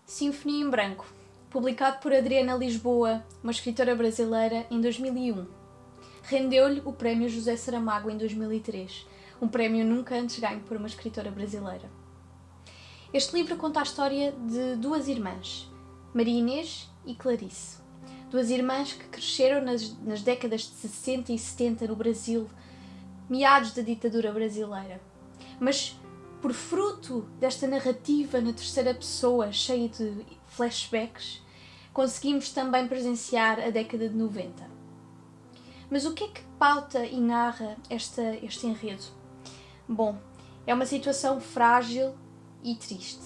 Sinfonia em Branco, publicado por Adriana Lisboa, uma escritora brasileira, em 2001. Rendeu-lhe o Prémio José Saramago em 2003, um prémio nunca antes ganho por uma escritora brasileira. Este livro conta a história de duas irmãs, Maria Inês e Clarice. Duas irmãs que cresceram nas décadas de 60 e 70 no Brasil, meados da ditadura brasileira. Mas, por fruto desta narrativa na terceira pessoa, cheia de flashbacks, conseguimos também presenciar a década de 90. Mas o que é que pauta e narra este enredo? Bom, é uma situação frágil e triste.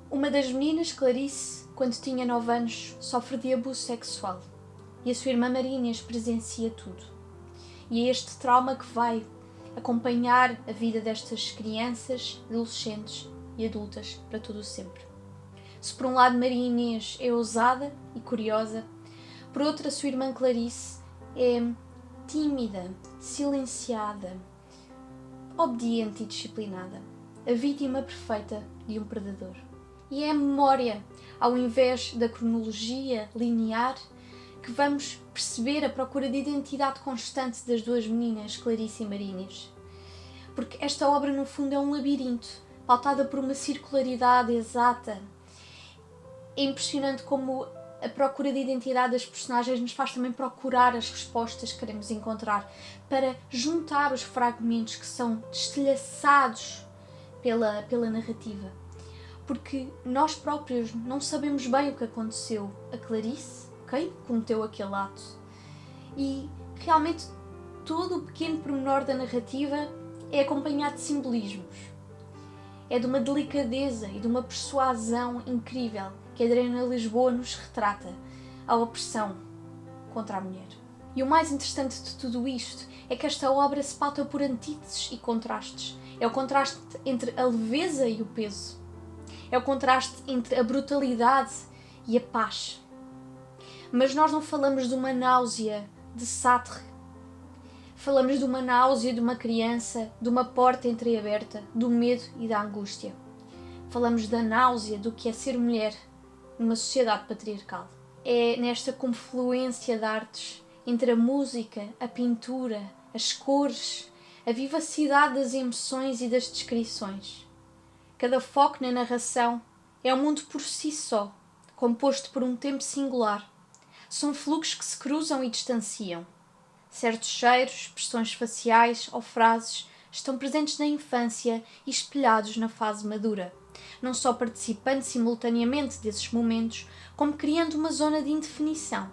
Uma das meninas, Clarice, quando tinha 9 anos, sofre de abuso sexual e a sua irmã Maria Inês presencia tudo. E é este trauma que vai acompanhar a vida destas crianças, adolescentes e adultas para todo o sempre. Se por um lado Maria Inês é ousada e curiosa, por outro a sua irmã Clarice é tímida, silenciada, obediente e disciplinada, a vítima perfeita de um predador. E é a memória, ao invés da cronologia linear, que vamos perceber a procura de identidade constante das duas meninas, Clarice e Maria Inês. Porque esta obra, no fundo, é um labirinto, pautada por uma circularidade exata. É impressionante como a procura de identidade das personagens nos faz também procurar as respostas que queremos encontrar, para juntar os fragmentos que são destilhaçados pela narrativa. Porque nós próprios não sabemos bem o que aconteceu a Clarice, quem cometeu aquele ato. E realmente todo o pequeno pormenor da narrativa é acompanhado de simbolismos. É de uma delicadeza e de uma persuasão incrível que a Adriana Lisboa nos retrata, a opressão contra a mulher. E o mais interessante de tudo isto é que esta obra se pauta por antíteses e contrastes. É o contraste entre a leveza e o peso. É o contraste entre a brutalidade e a paz. Mas nós não falamos de uma náusea de Sartre. Falamos de uma náusea de uma criança, de uma porta entreaberta, do medo e da angústia. Falamos da náusea do que é ser mulher numa sociedade patriarcal. É nesta confluência de artes, entre a música, a pintura, as cores, a vivacidade das emoções e das descrições. Cada foco na narração é um mundo por si só, composto por um tempo singular. São fluxos que se cruzam e distanciam. Certos cheiros, expressões faciais ou frases estão presentes na infância e espelhados na fase madura, não só participando simultaneamente desses momentos, como criando uma zona de indefinição,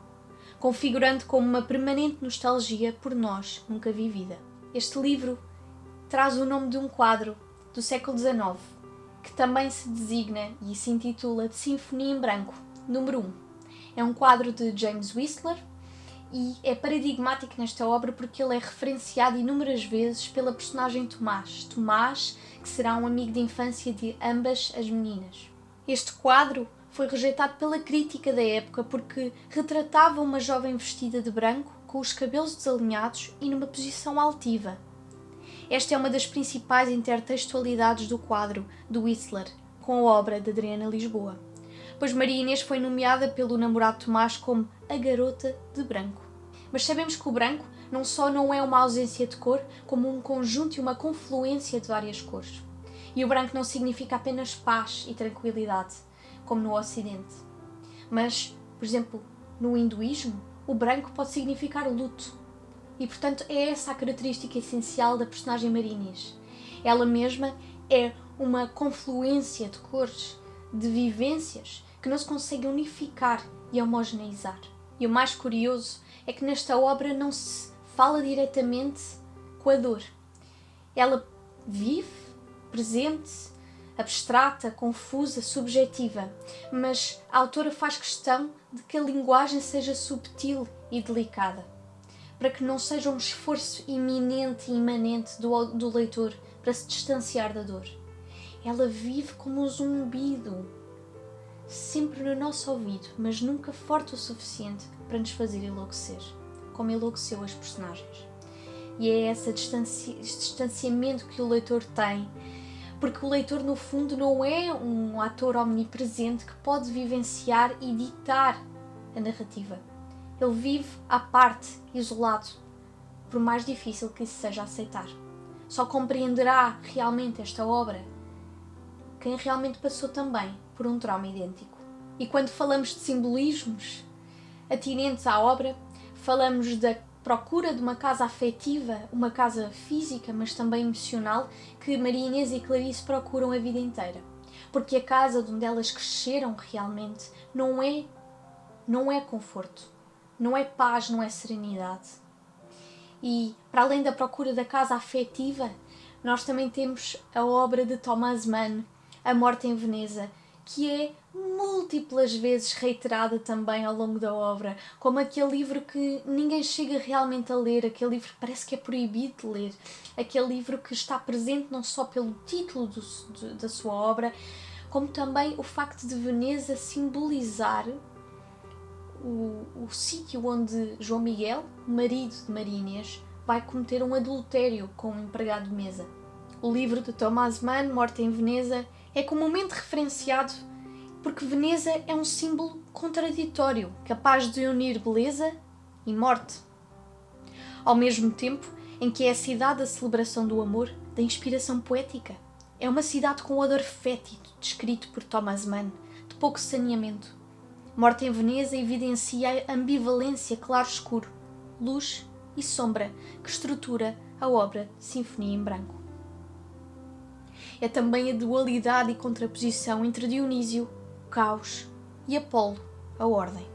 configurando como uma permanente nostalgia por nós nunca vivida. Este livro traz o nome de um quadro do século XIX, que também se designa e se intitula de Sinfonia em Branco, número 1. É um quadro de James Whistler e é paradigmático nesta obra porque ele é referenciado inúmeras vezes pela personagem Tomás. Tomás, que será um amigo de infância de ambas as meninas. Este quadro foi rejeitado pela crítica da época porque retratava uma jovem vestida de branco, com os cabelos desalinhados e numa posição altiva. Esta é uma das principais intertextualidades do quadro de Whistler, com a obra de Adriana Lisboa, pois Maria Inês foi nomeada pelo namorado Tomás como a garota de branco. Mas sabemos que o branco não só não é uma ausência de cor, como um conjunto e uma confluência de várias cores. E o branco não significa apenas paz e tranquilidade, como no Ocidente. Mas, por exemplo, no hinduísmo, o branco pode significar luto. E, portanto, é essa a característica essencial da personagem Maria Inês. Ela mesma é uma confluência de cores, de vivências, que não se consegue unificar e homogeneizar. E o mais curioso é que nesta obra não se fala diretamente com a dor. Ela vive, presente, abstrata, confusa, subjetiva, mas a autora faz questão de que a linguagem seja subtil e delicada, para que não seja um esforço iminente e imanente do leitor para se distanciar da dor. Ela vive como um zumbido, sempre no nosso ouvido, mas nunca forte o suficiente para nos fazer enlouquecer, como enlouqueceu as personagens. E é esse distanciamento que o leitor tem, porque o leitor, no fundo, não é um ator omnipresente que pode vivenciar e ditar a narrativa. Ele vive à parte, isolado, por mais difícil que isso seja aceitar. Só compreenderá realmente esta obra quem realmente passou também por um trauma idêntico. E quando falamos de simbolismos atinentes à obra, falamos da procura de uma casa afetiva, uma casa física, mas também emocional, que Maria Inês e Clarice procuram a vida inteira. Porque a casa onde elas cresceram realmente não é conforto, não é paz, não é serenidade. E, para além da procura da casa afetiva, nós também temos a obra de Thomas Mann, A Morte em Veneza, que é múltiplas vezes reiterada também ao longo da obra, como aquele livro que ninguém chega realmente a ler, aquele livro que parece que é proibido de ler, aquele livro que está presente não só pelo título da sua obra, como também o facto de Veneza simbolizar o sítio onde João Miguel, marido de Maria Inês, vai cometer um adultério com um empregado de mesa. O livro de Thomas Mann, Morte em Veneza, é comumente referenciado porque Veneza é um símbolo contraditório, capaz de unir beleza e morte. Ao mesmo tempo em que é a cidade da celebração do amor, da inspiração poética. É uma cidade com odor fétido, descrito por Thomas Mann, de pouco saneamento. Morte em Veneza evidencia a ambivalência claro-escuro, luz e sombra que estrutura a obra Sinfonia em Branco. É também a dualidade e contraposição entre Dionísio, o caos, e Apolo, a ordem.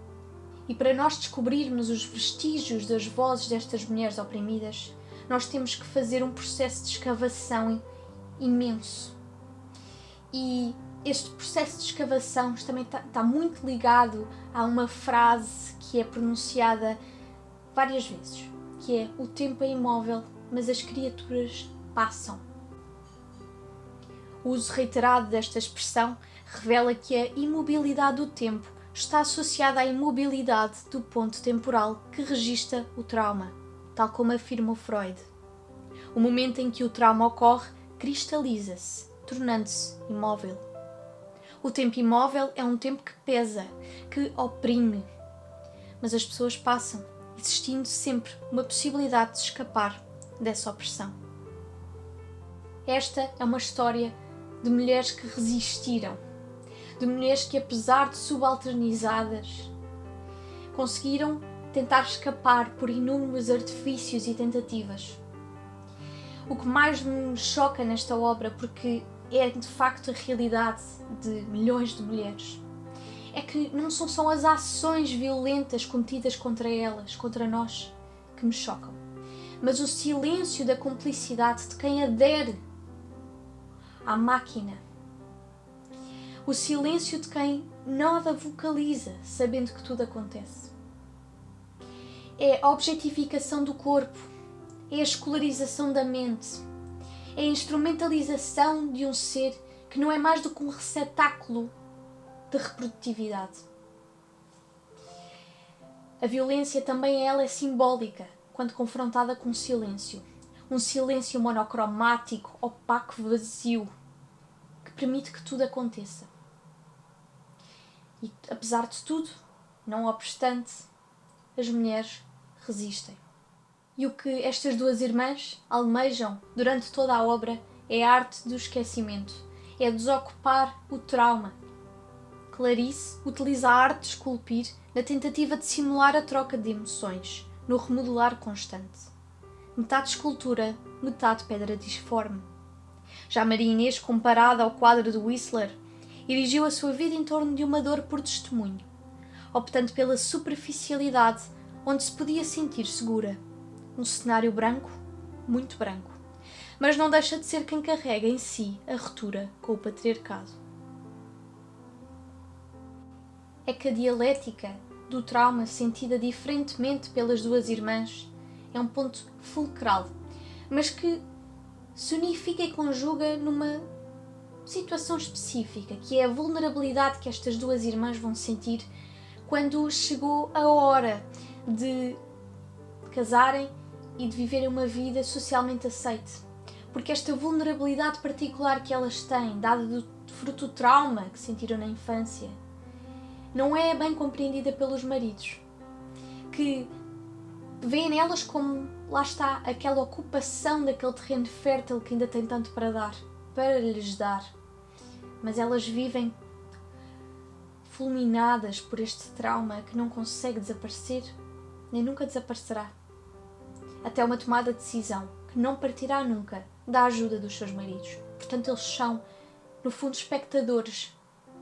E para nós descobrirmos os vestígios das vozes destas mulheres oprimidas, nós temos que fazer um processo de escavação imenso. E este processo de escavação também está muito ligado a uma frase que é pronunciada várias vezes, que é: o tempo é imóvel, mas as criaturas passam. O uso reiterado desta expressão revela que a imobilidade do tempo está associada à imobilidade do ponto temporal que registra o trauma, tal como afirma o Freud. O momento em que o trauma ocorre cristaliza-se, tornando-se imóvel. O tempo imóvel é um tempo que pesa, que oprime. Mas as pessoas passam, existindo sempre uma possibilidade de escapar dessa opressão. Esta é uma história de mulheres que resistiram, de mulheres que, apesar de subalternizadas, conseguiram tentar escapar por inúmeros artifícios e tentativas. O que mais me choca nesta obra, porque é de facto a realidade de milhões de mulheres, é que não são só as ações violentas cometidas contra elas, contra nós, que me chocam, mas o silêncio da cumplicidade de quem adere à máquina. O silêncio de quem nada vocaliza, sabendo que tudo acontece. É a objetificação do corpo, é a escolarização da mente, é a instrumentalização de um ser que não é mais do que um receptáculo de reprodutividade. A violência também ela é simbólica quando confrontada com o silêncio. Um silêncio monocromático, opaco, vazio, que permite que tudo aconteça. E, apesar de tudo, não obstante, as mulheres resistem. E o que estas duas irmãs almejam durante toda a obra é a arte do esquecimento, é desocupar o trauma. Clarice utiliza a arte de esculpir na tentativa de simular a troca de emoções, no remodelar constante. Metade escultura, metade pedra disforme. Já Maria Inês, comparada ao quadro de Whistler, erigiu a sua vida em torno de uma dor por testemunho, optando pela superficialidade onde se podia sentir segura. Um cenário branco, muito branco, mas não deixa de ser quem carrega em si a ruptura com o patriarcado. É que a dialética do trauma sentida diferentemente pelas duas irmãs é um ponto fulcral, mas que se unifica e conjuga numa situação específica, que é a vulnerabilidade que estas duas irmãs vão sentir quando chegou a hora de casarem e de viverem uma vida socialmente aceite. porque esta vulnerabilidade particular que elas têm, dada do fruto do trauma que sentiram na infância, não é bem compreendida pelos maridos, que veem nelas como, lá está, aquela ocupação daquele terreno fértil que ainda tem tanto para lhes dar. Mas elas vivem fulminadas por este trauma que não consegue desaparecer, nem nunca desaparecerá. Até uma tomada de decisão que não partirá nunca da ajuda dos seus maridos. Portanto, eles são, no fundo, espectadores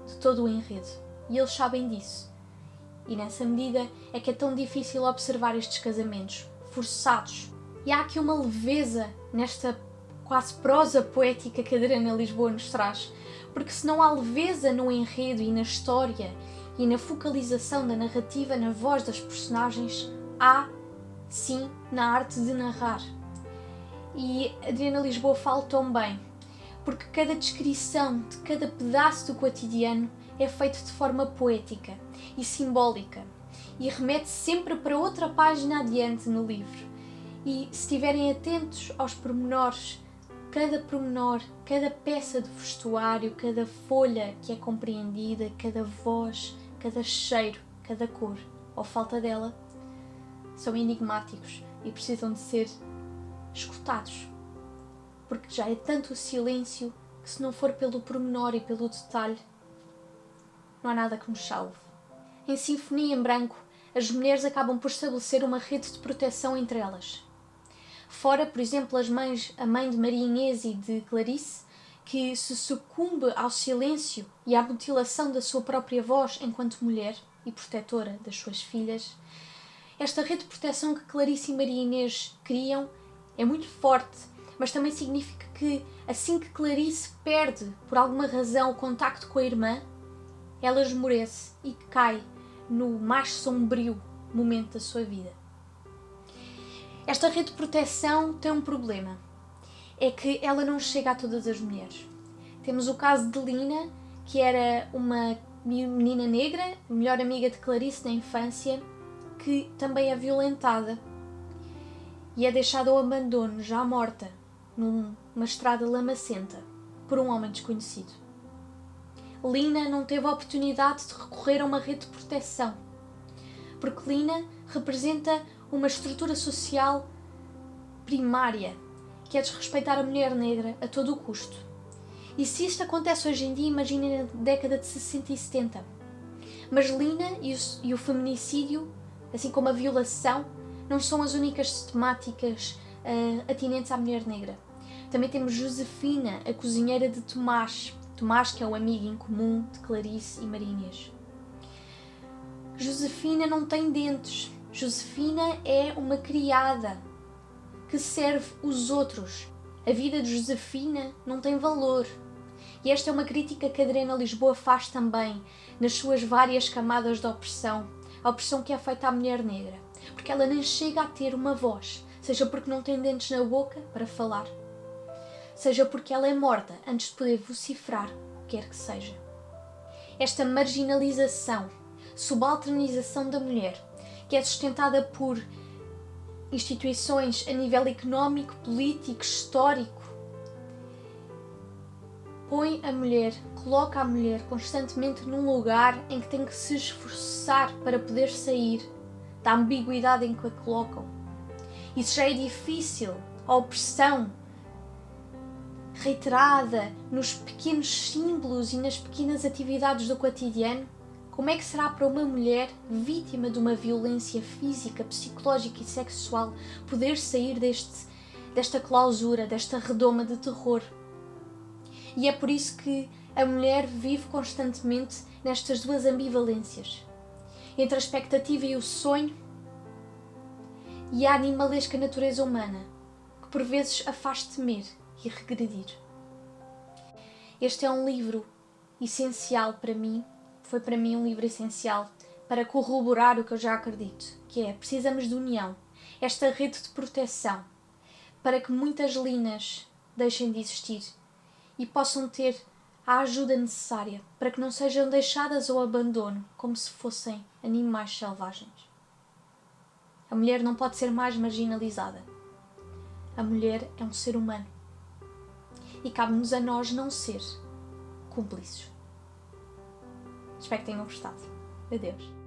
de todo o enredo. E eles sabem disso. E nessa medida é que é tão difícil observar estes casamentos forçados. E há aqui uma leveza nesta quase prosa poética que a Adriana Lisboa nos traz. Porque se não há leveza no enredo e na história e na focalização da narrativa na voz das personagens, há, sim, na arte de narrar. E a Adriana Lisboa fala tão bem, porque cada descrição de cada pedaço do cotidiano é feito de forma poética e simbólica e remete sempre para outra página adiante no livro. E se estiverem atentos aos pormenores, cada pormenor, cada peça de vestuário, cada folha que é compreendida, cada voz, cada cheiro, cada cor, ou falta dela, são enigmáticos e precisam de ser escutados. Porque já é tanto o silêncio que, se não for pelo pormenor e pelo detalhe, não há nada que nos salve. Em Sinfonia em Branco, as mulheres acabam por estabelecer uma rede de proteção entre elas. Fora, por exemplo, a mãe de Maria Inês e de Clarice, que se sucumbe ao silêncio e à mutilação da sua própria voz enquanto mulher e protetora das suas filhas. Esta rede de proteção que Clarice e Maria Inês criam é muito forte, mas também significa que, assim que Clarice perde, por alguma razão, o contacto com a irmã, ela esmorece e cai no mais sombrio momento da sua vida. Esta rede de proteção tem um problema. É que ela não chega a todas as mulheres. Temos o caso de Lina, que era uma menina negra, melhor amiga de Clarice na infância, que também é violentada e é deixada ao abandono, já morta, numa estrada lamacenta, por um homem desconhecido. Lina não teve a oportunidade de recorrer a uma rede de proteção, porque Lina representa uma estrutura social primária, que é desrespeitar a mulher negra a todo o custo. E se isto acontece hoje em dia, imaginem na década de 60 e 70. Mas Lina e o feminicídio, assim como a violação, não são as únicas temáticas atinentes à mulher negra. Também temos Josefina, a cozinheira de Tomás, que é o amigo em comum de Clarice e Maria Inês. Josefina não tem dentes. Josefina é uma criada que serve os outros. A vida de Josefina não tem valor. E esta é uma crítica que a Adriana Lisboa faz também nas suas várias camadas de opressão. A opressão que é feita à mulher negra. Porque ela nem chega a ter uma voz, seja porque não tem dentes na boca para falar, seja porque ela é morta antes de poder vociferar o que quer que seja. Esta marginalização, subalternização da mulher, que é sustentada por instituições a nível económico, político, histórico, põe a mulher, coloca a mulher constantemente num lugar em que tem que se esforçar para poder sair da ambiguidade em que a colocam. E se já é difícil a opressão reiterada nos pequenos símbolos e nas pequenas atividades do cotidiano, como é que será para uma mulher vítima de uma violência física, psicológica e sexual poder sair desta clausura, desta redoma de terror? E é por isso que a mulher vive constantemente nestas duas ambivalências, entre a expectativa e o sonho e a animalesca natureza humana, que por vezes a faz temer e regredir. Este é um livro essencial para mim, foi para mim um livro essencial para corroborar o que eu já acredito, que é: precisamos de união, esta rede de proteção, para que muitas Linas deixem de existir e possam ter a ajuda necessária para que não sejam deixadas ao abandono como se fossem animais selvagens. A mulher não pode ser mais marginalizada. A mulher é um ser humano e cabe-nos a nós não ser cúmplices. Espero que tenham gostado. Adeus.